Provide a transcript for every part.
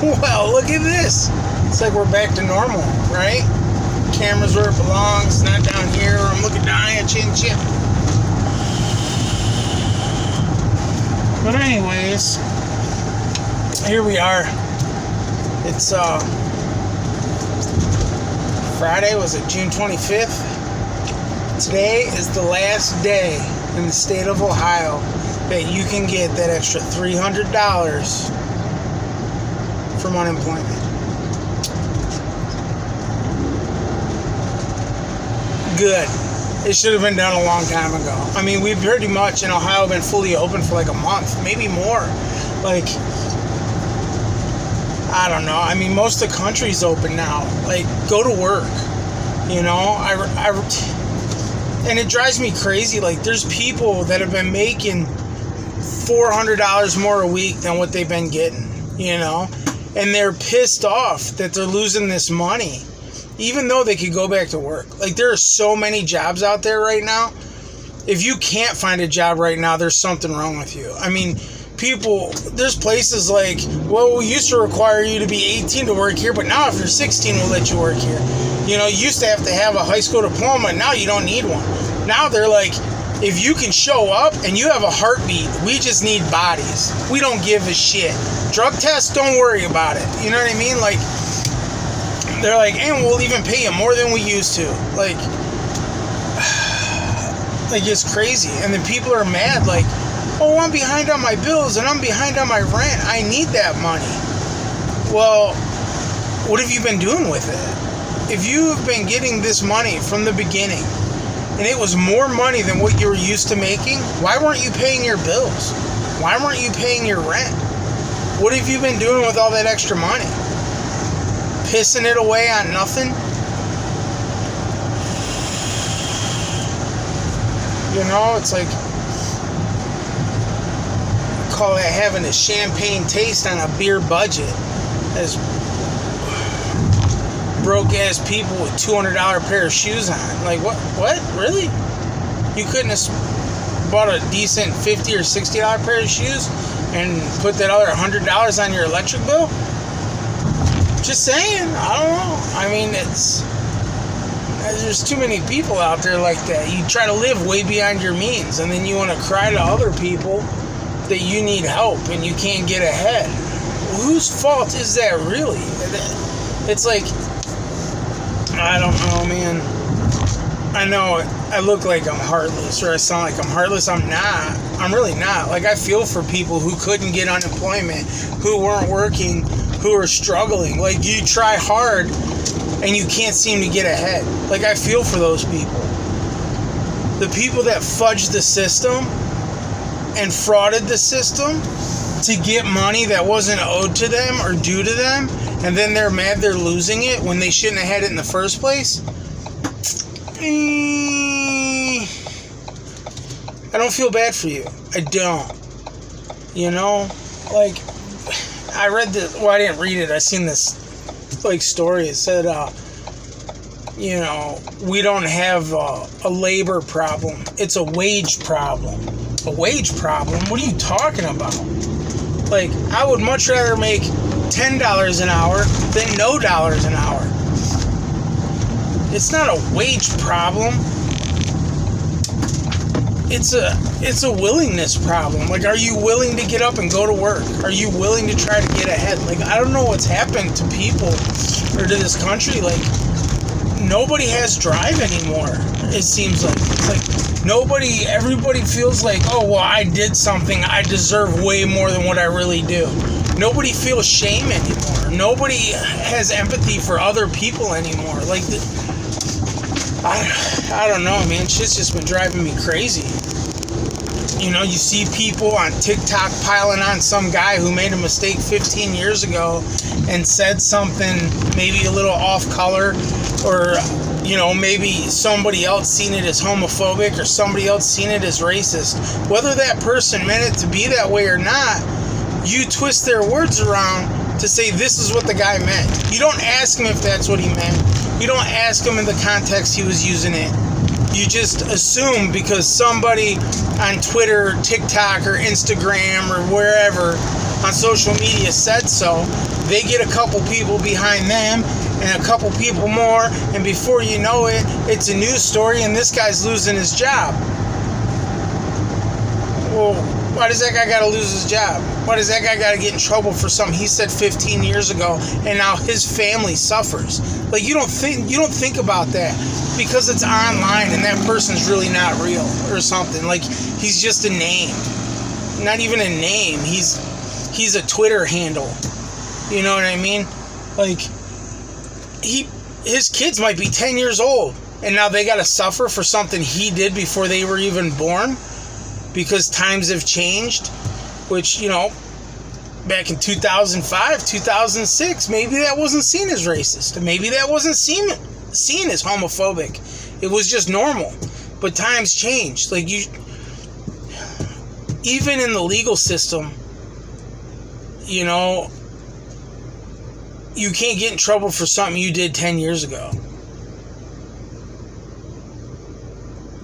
Well, look at this. It's like we're back to normal, right? Camera's where it belongs, not down here. I'm looking down at you and shit. But anyways, here we are. It's Friday, was it June 25th? Today is the last day in the state of Ohio that you can get that extra $300 from unemployment. Good. It should have been done a long time ago. I mean, we've pretty much in Ohio been fully open for like a month, maybe more. Like, I don't know. I mean, most of the country's open now. Like, go to work. You know, and it drives me crazy. Like, there's people that have been making $400 more a week than what they've been getting, you know? And they're pissed off that they're losing this money, even though they could go back to work. Like, there are so many jobs out there right now. If you can't find a job right now, there's something wrong with you. I mean, people, there's places like, well, we used to require you to be 18 to work here, but now if you're 16, we'll let you work here. You know, you used to have to have a high school diploma, now you don't need one. Now they're like, if you can show up and you have a heartbeat, we just need bodies. We don't give a shit. Drug tests, don't worry about it. You know what I mean? Like, they're like, and we'll even pay you more than we used to. Like it's crazy. And then people are mad, like, oh, I'm behind on my bills and I'm behind on my rent. I need that money. Well, what have you been doing with it? If you have been getting this money from the beginning, and it was more money than what you were used to making, why weren't you paying your bills? Why weren't you paying your rent? What have you been doing with all that extra money? Pissing it away on nothing? You know, it's like, call it having a champagne taste on a beer budget. As broke-ass people with $200 pair of shoes on. Like, what? Really? You couldn't have bought a decent $50 or $60 pair of shoes and put that other $100 on your electric bill? Just saying. I don't know. I mean, there's too many people out there like that. You try to live way beyond your means, and then you want to cry to other people that you need help and you can't get ahead. Whose fault is that, really? It's like, I don't know, man. I know I look like I'm heartless, or I sound like I'm heartless. I'm not. I'm really not. Like, I feel for people who couldn't get unemployment, who weren't working, who are struggling. Like, you try hard and you can't seem to get ahead. Like, I feel for those people. The people that fudged the system and frauded the system to get money that wasn't owed to them or due to them, and then they're mad they're losing it when they shouldn't have had it in the first place. I don't feel bad for you. I don't. You know? Like, I read this, well, I didn't read it. I seen this, like, story. It said, you know, we don't have a labor problem. It's a wage problem. A wage problem? What are you talking about? Like, I would much rather make $10 an hour than no dollars an hour. It's not a wage problem. It's a willingness problem. Like, are you willing to get up and go to work? Are you willing to try to get ahead? Like, I don't know what's happened to people or to this country. Like, nobody has drive anymore, it seems like. It's like everybody feels like, oh, well, I did something. I deserve way more than what I really do. Nobody feels shame anymore. Nobody has empathy for other people anymore. Like, I don't know, man. Shit's just been driving me crazy. You know, you see people on TikTok piling on some guy who made a mistake 15 years ago and said something maybe a little off color, or, you know, maybe somebody else seen it as homophobic or somebody else seen it as racist. Whether that person meant it to be that way or not, you twist their words around to say this is what the guy meant. You don't ask him if that's what he meant. You don't ask him in the context he was using it. You just assume because somebody on Twitter, TikTok, or Instagram, or wherever on social media said so. They get a couple people behind them and a couple people more, and before you know it, it's a news story and this guy's losing his job. Well, why does that guy got to lose his job? Why does that guy got to get in trouble for something he said 15 years ago, and now his family suffers? Like, you don't think about that because it's online and that person's really not real or something. Like, he's just a name, not even a name. He's a Twitter handle. You know what I mean? Like, his kids might be 10 years old, and now they got to suffer for something he did before they were even born. Because times have changed, which, you know, back in 2005, 2006, maybe that wasn't seen as racist. Maybe that wasn't seen as homophobic. It was just normal. But times changed. Like, even in the legal system, you know, you can't get in trouble for something you did 10 years ago.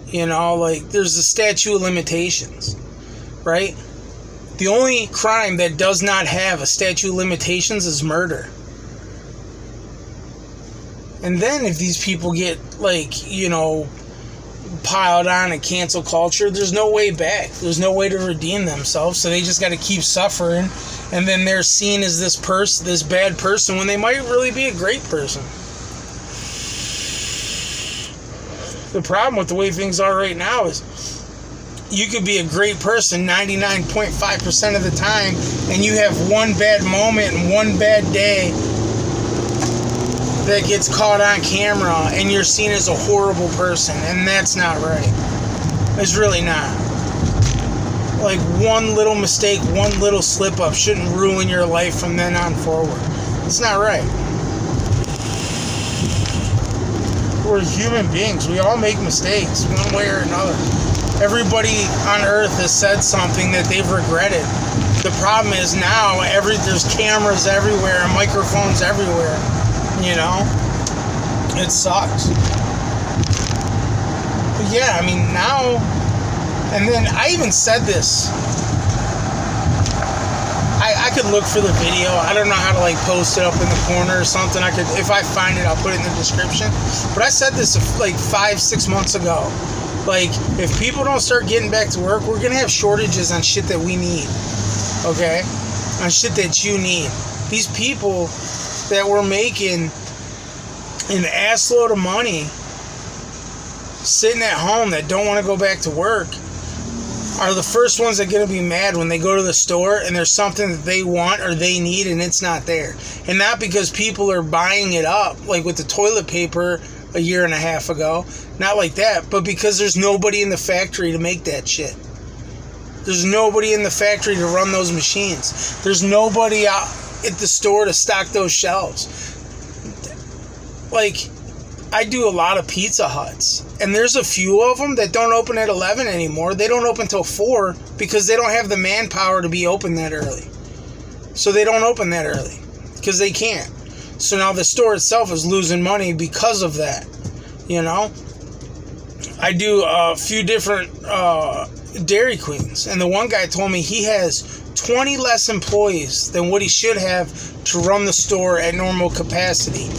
You know, like, there's a statute of limitations, right? The only crime that does not have a statute of limitations is murder. And then if these people get, like, you know, piled on and cancel culture, there's no way back. There's no way to redeem themselves, so they just got to keep suffering, and then they're seen as this bad person when they might really be a great person. The problem with the way things are right now is you could be a great person 99.5% of the time, and you have one bad moment and one bad day that gets caught on camera, and you're seen as a horrible person, and that's not right. It's really not. Like, one little mistake, one little slip-up shouldn't ruin your life from then on forward. It's not right. We're human beings. We all make mistakes one way or another. Everybody on earth has said something that they've regretted. The problem is now there's cameras everywhere and microphones everywhere. You know? It sucks. But yeah, I mean, now, and then I even said this. I could look for the video. I don't know how to, like, post it up in the corner or something. If I find it, I'll put it in the description. But I said this like 5-6 months ago. Like, if people don't start getting back to work, we're gonna have shortages on shit that we need. Okay? On shit that you need. These people that were making an assload of money sitting at home that don't want to go back to work are the first ones that are going to be mad when they go to the store and there's something that they want or they need and it's not there. And not because people are buying it up, like with the toilet paper a year and a half ago. Not like that, but because there's nobody in the factory to make that shit. There's nobody in the factory to run those machines. There's nobody out at the store to stock those shelves. Like, I do a lot of Pizza Huts, and there's a few of them that don't open at 11 anymore. They don't open till 4 because they don't have the manpower to be open that early. So they don't open that early because they can't. So now the store itself is losing money because of that. You know? I do a few different Dairy Queens, and the one guy told me he has 20 less employees than what he should have to run the store at normal capacity.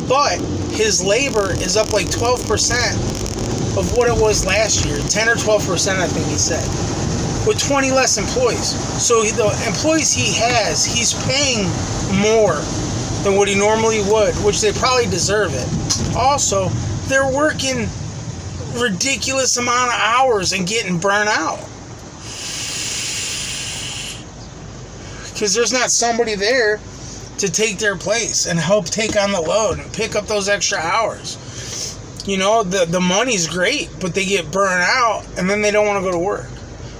But his labor is up like 12% of what it was last year. 10 or 12%, I think he said. With 20 less employees. So the employees he has, he's paying more than what he normally would, which they probably deserve it. Also, they're working ridiculous amount of hours and getting burnt out. Because there's not somebody there to take their place and help take on the load and pick up those extra hours. You know, the money's great, but they get burned out and then they don't want to go to work.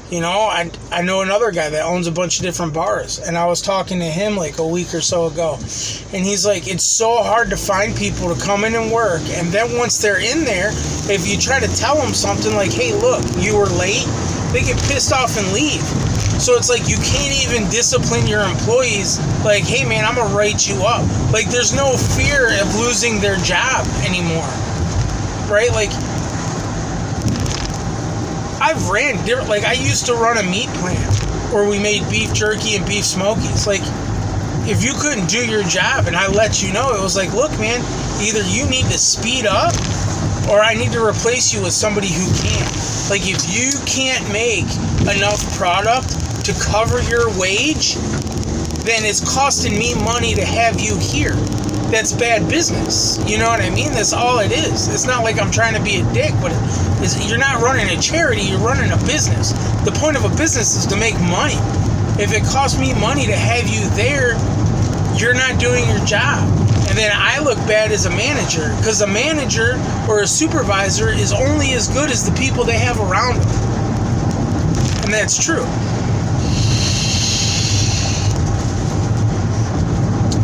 You know, I know another guy that owns a bunch of different bars, and I was talking to him like a week or so ago, and he's like, it's so hard to find people to come in and work, and then once they're in there, if you try to tell them something like, hey, look, you were late, they get pissed off and leave. So it's like you can't even discipline your employees like, hey man, I'm gonna write you up. Like, there's no fear of losing their job anymore, right? Like, I used to run a meat plant, or we made beef jerky and beef smokies. Like, if you couldn't do your job and I let you know, it was like, look, man, either you need to speed up or I need to replace you with somebody who can. Like, if you can't make enough product to cover your wage, then it's costing me money to have you here. That's bad business. You know what I mean? That's all it is. It's not like I'm trying to be a dick, but you're not running a charity, you're running a business. The point of a business is to make money. If it costs me money to have you there, you're not doing your job. And then I look bad as a manager, because a manager or a supervisor is only as good as the people they have around them. And that's true.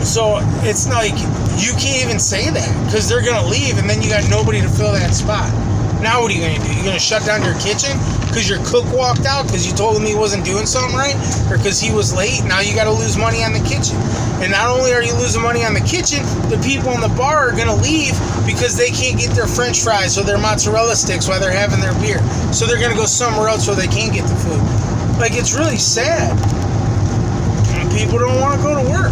So it's like, you can't even say that, because they're going to leave and then you got nobody to fill that spot. Now what are you going to do? You're going to shut down your kitchen because your cook walked out because you told him he wasn't doing something right, or because he was late? Now you got to lose money on the kitchen. And not only are you losing money on the kitchen, the people in the bar are going to leave because they can't get their french fries or their mozzarella sticks while they're having their beer. So they're going to go somewhere else where they can't get the food. Like, it's really sad. And people don't want to go to work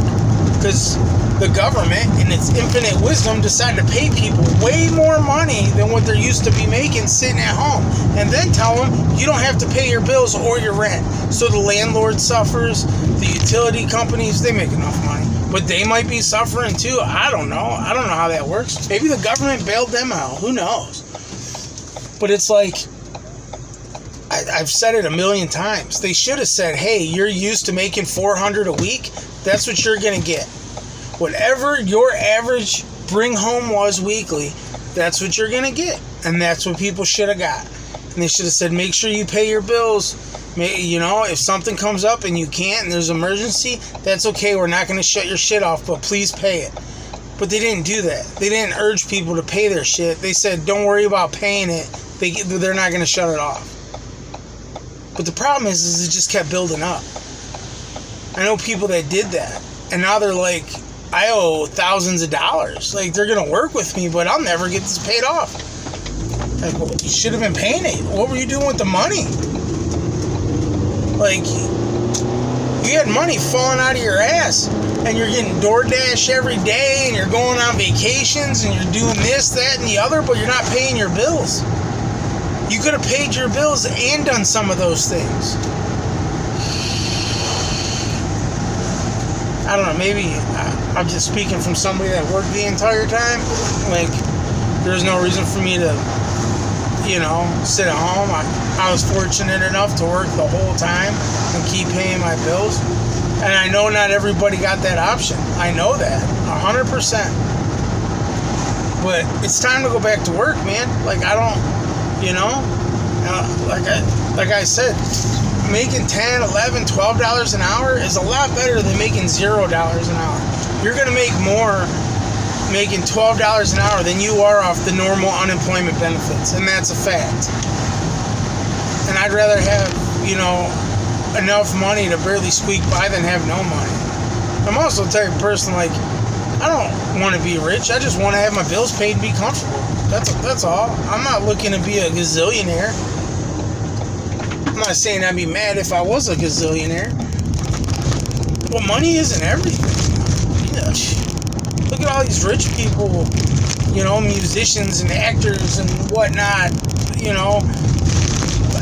because the government, in its infinite wisdom, decided to pay people way more money than what they're used to be making sitting at home, and then tell them you don't have to pay your bills or your rent. So the landlord suffers, the utility companies, they make enough money, but they might be suffering too. I don't know how that works. Maybe the government bailed them out, who knows? But it's like, I've said it a million times. They should have said, hey, you're used to making $400 a week, that's what you're gonna get. Whatever your average bring home was weekly, that's what you're going to get. And that's what people should have got. And they should have said, make sure you pay your bills. You know, if something comes up and you can't and there's an emergency, that's okay. We're not going to shut your shit off, but please pay it. But they didn't do that. They didn't urge people to pay their shit. They said, don't worry about paying it. They're not going to shut it off. But the problem is it just kept building up. I know people that did that. And now they're like, I owe thousands of dollars. Like, they're going to work with me, but I'll never get this paid off. Like, well, you should have been paying it. What were you doing with the money? Like, you had money falling out of your ass, and you're getting DoorDash every day, and you're going on vacations, and you're doing this, that, and the other, but you're not paying your bills. You could have paid your bills and done some of those things. I don't know, maybe I'm just speaking from somebody that worked the entire time. Like, there's no reason for me to, you know, sit at home. I was fortunate enough to work the whole time and keep paying my bills. And I know not everybody got that option. I know that, 100%. But it's time to go back to work, man. Like, I don't, you know, like I said, making $10, $11, $12 an hour is a lot better than making $0 an hour. You're going to make more making $12 an hour than you are off the normal unemployment benefits, and that's a fact. And I'd rather have, you know, enough money to barely squeak by than have no money. I'm also the type of person, like, I don't want to be rich. I just want to have my bills paid and be comfortable. That's all. I'm not looking to be a gazillionaire. I'm not saying I'd be mad if I was a gazillionaire. Well, money isn't everything. Yeah. Look at all these rich people, you know, musicians and actors and whatnot, you know,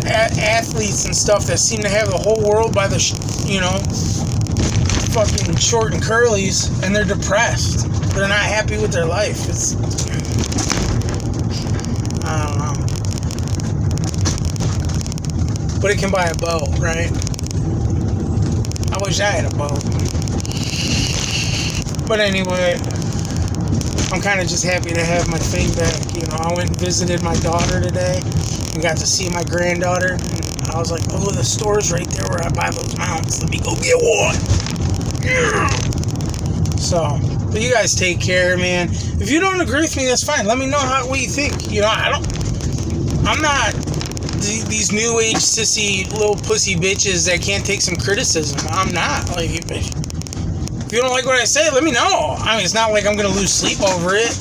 athletes and stuff that seem to have the whole world by the, you know, fucking short and curlies, and they're depressed. They're not happy with their life. It's, I don't know. But it can buy a boat, right? I wish I had a boat. But anyway, I'm kind of just happy to have my thing back. You know, I went and visited my daughter today and got to see my granddaughter. And I was like, oh, the store's right there where I buy those mounts. Let me go get one. Yeah. So, but you guys take care, man. If you don't agree with me, that's fine. Let me know what you think. You know, I'm not these new age sissy little pussy bitches that can't take some criticism. I'm not. Like, if you don't like what I say, let me know. I mean, it's not like I'm gonna lose sleep over it.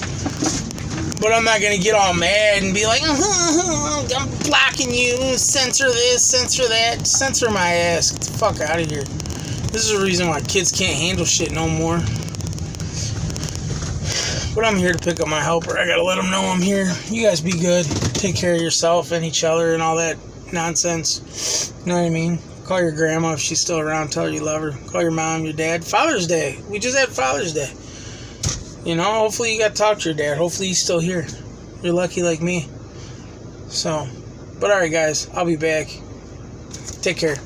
But I'm not going to get all mad and be like, I'm blocking you, censor this, censor that. Censor my ass. Get the fuck out of here. This is the reason why kids can't handle shit no more. But I'm here to pick up my helper. I got to let them know I'm here. You guys be good. Take care of yourself and each other and all that nonsense. You know what I mean? Call your grandma if she's still around. Tell her you love her. Call your mom, your dad. Father's Day. We just had Father's Day. You know, hopefully you got to talk to your dad. Hopefully he's still here. You're lucky like me. So, but alright guys, I'll be back. Take care.